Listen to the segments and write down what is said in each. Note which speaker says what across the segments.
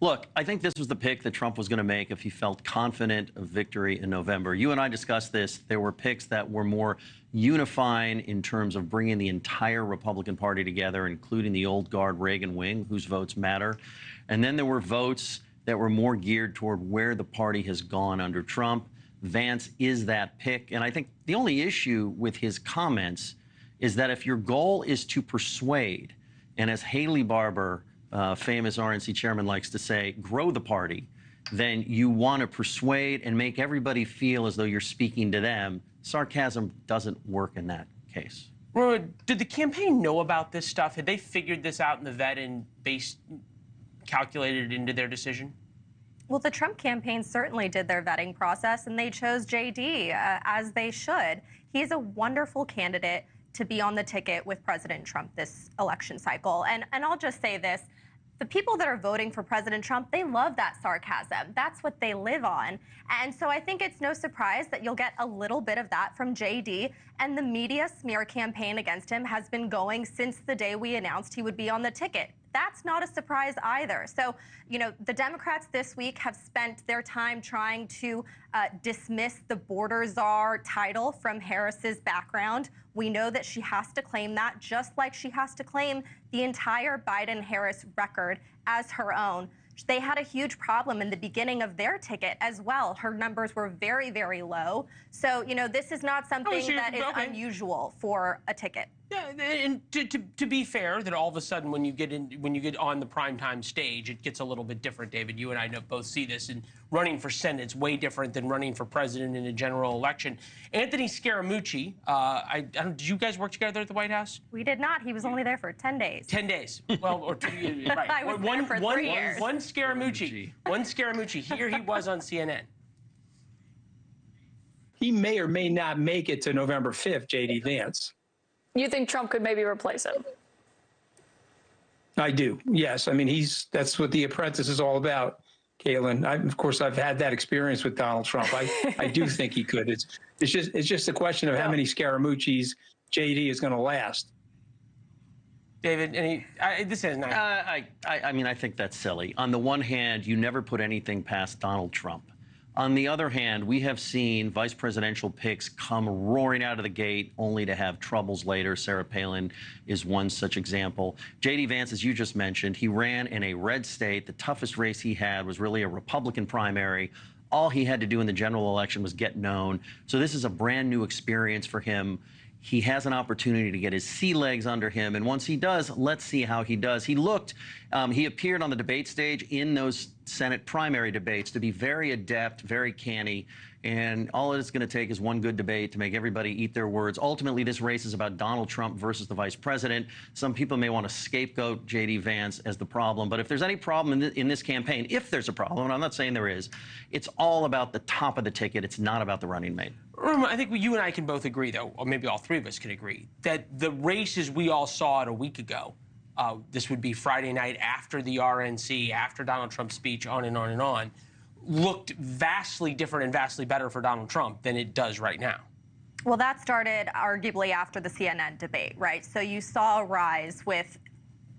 Speaker 1: Look, I think this was the pick that Trump was going to make if he felt confident of victory in November. You and I discussed this. There were picks that were more unifying in terms of bringing the entire Republican Party together, including the old guard Reagan wing, whose votes matter. And then there were votes that were more geared toward where the party has gone under Trump. Vance is that pick. And I think the only issue with his comments is that if your goal is to persuade, and as Haley Barbour, famous RNC chairman, likes to say, grow the party, then you want to persuade and make everybody feel as though you're speaking to them. Sarcasm doesn't work in that case.
Speaker 2: Roma, did the campaign know about this stuff? Had they figured this out in the vet and calculated it into their decision?
Speaker 3: Well, the Trump campaign certainly did their vetting process, and they chose JD, as they should. He's a wonderful candidate to be on the ticket with President Trump this election cycle. And I'll just say this. The people that are voting for President Trump, they love that sarcasm. That's what they live on. And so I think it's no surprise that you'll get a little bit of that from JD. And the media smear campaign against him has been going since the day we announced he would be on the ticket. That's not a surprise either. So, you know, the Democrats this week have spent their time trying to dismiss the border czar title from Harris's background. We know that she has to claim that, just like she has to claim the entire Biden-Harris record as her own. They had a huge problem in the beginning of their ticket as well. Her numbers were very, very low. So, you know, this is not something that is unusual for a ticket.
Speaker 2: Yeah, and to be fair, that all of a sudden when you get on the primetime stage, it gets a little bit different. David, you and I both see this. And running for Senate is way different than running for president in a general election. Anthony Scaramucci, did you guys work together at the White House?
Speaker 3: We did not. He was only there for 10 days.
Speaker 2: 10 days. Well, or 2 years. Right.
Speaker 3: I was there for 3 years.
Speaker 2: One Scaramucci. Here he was on CNN.
Speaker 4: He may or may not make it to November 5th, JD Vance.
Speaker 5: You think Trump could maybe replace him?
Speaker 4: I do, yes. I mean, that's what The Apprentice is all about, Caitlin. Of course, I've had that experience with Donald Trump. I do think he could. It's just a question of how many Scaramucci's JD is going to last.
Speaker 2: David, this is nice.
Speaker 1: I mean, I think that's silly. On the one hand, you never put anything past Donald Trump. On the other hand, we have seen vice presidential picks come roaring out of the gate only to have troubles later. Sarah Palin is one such example. JD Vance, as you just mentioned, he ran in a red state. The toughest race he had was really a Republican primary. All he had to do in the general election was get known. So this is a brand new experience for him. He has an opportunity to get his sea legs under him. And once he does, let's see how he does. He appeared on the debate stage in those Senate primary debates to be very adept, very canny. And all it's going to take is one good debate to make everybody eat their words. Ultimately, this race is about Donald Trump versus the vice president. Some people may want to scapegoat JD Vance as the problem. But if there's any problem in this campaign, if there's a problem, and I'm not saying there is, it's all about the top of the ticket. It's not about the running mate.
Speaker 2: I think you and I can both agree, though, or maybe all three of us can agree, that the races we all saw it a week ago, this would be Friday night after the RNC, after Donald Trump's speech, on and on and on, looked vastly different and vastly better for Donald Trump than it does right now.
Speaker 3: Well, that started arguably after the CNN debate, right? So you saw a rise with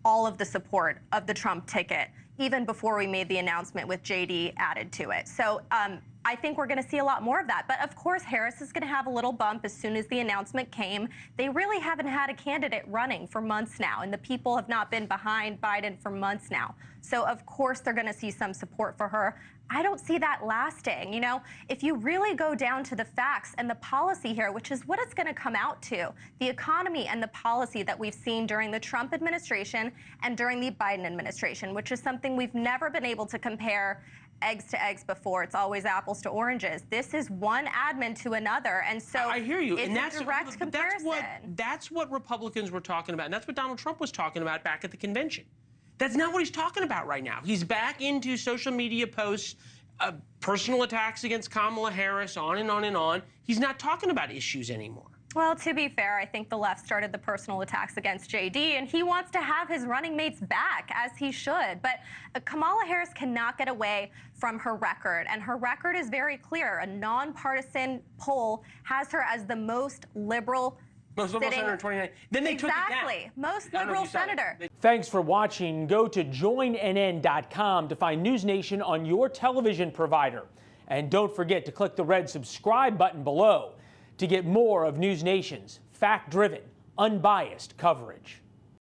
Speaker 3: all of the support of the Trump ticket, even before we made the announcement with JD added to it. So I think we're going to see a lot more of that. But of course, Harris is going to have a little bump as soon as the announcement came. They really haven't had a candidate running for months now, and the people have not been behind Biden for months now. So of course, they're going to see some support for her. I don't see that lasting. You know, if you really go down to the facts and the policy here, which is what it's going to come out to, the economy and the policy that we've seen during the Trump administration and during the Biden administration, which is something we've never been able to compare eggs to eggs before. It's always apples to oranges. This is one admin to another, and so
Speaker 2: I hear you.
Speaker 3: It's
Speaker 2: and that's
Speaker 3: a direct comparison.
Speaker 2: That's what Republicans were talking about, and that's what Donald Trump was talking about back at the convention. That's not what he's talking about right now. He's back into social media posts, personal attacks against Kamala Harris, on and on and on. He's not talking about issues anymore.
Speaker 3: Well, to be fair, I think the left started the personal attacks against JD, and he wants to have his running mates back, as he should. But Kamala Harris cannot get away from her record, and her record is very clear. A nonpartisan poll has her as the most liberal
Speaker 2: Most liberal senator in 29. Then they took it down.
Speaker 3: Exactly. Most
Speaker 2: I don't know if
Speaker 3: liberal
Speaker 2: you saw it.
Speaker 3: senator.
Speaker 6: Thanks for watching. Go to joinnn.com to find NewsNation on your television provider. And don't forget to click the red subscribe button below to get more of NewsNation's fact-driven, unbiased coverage.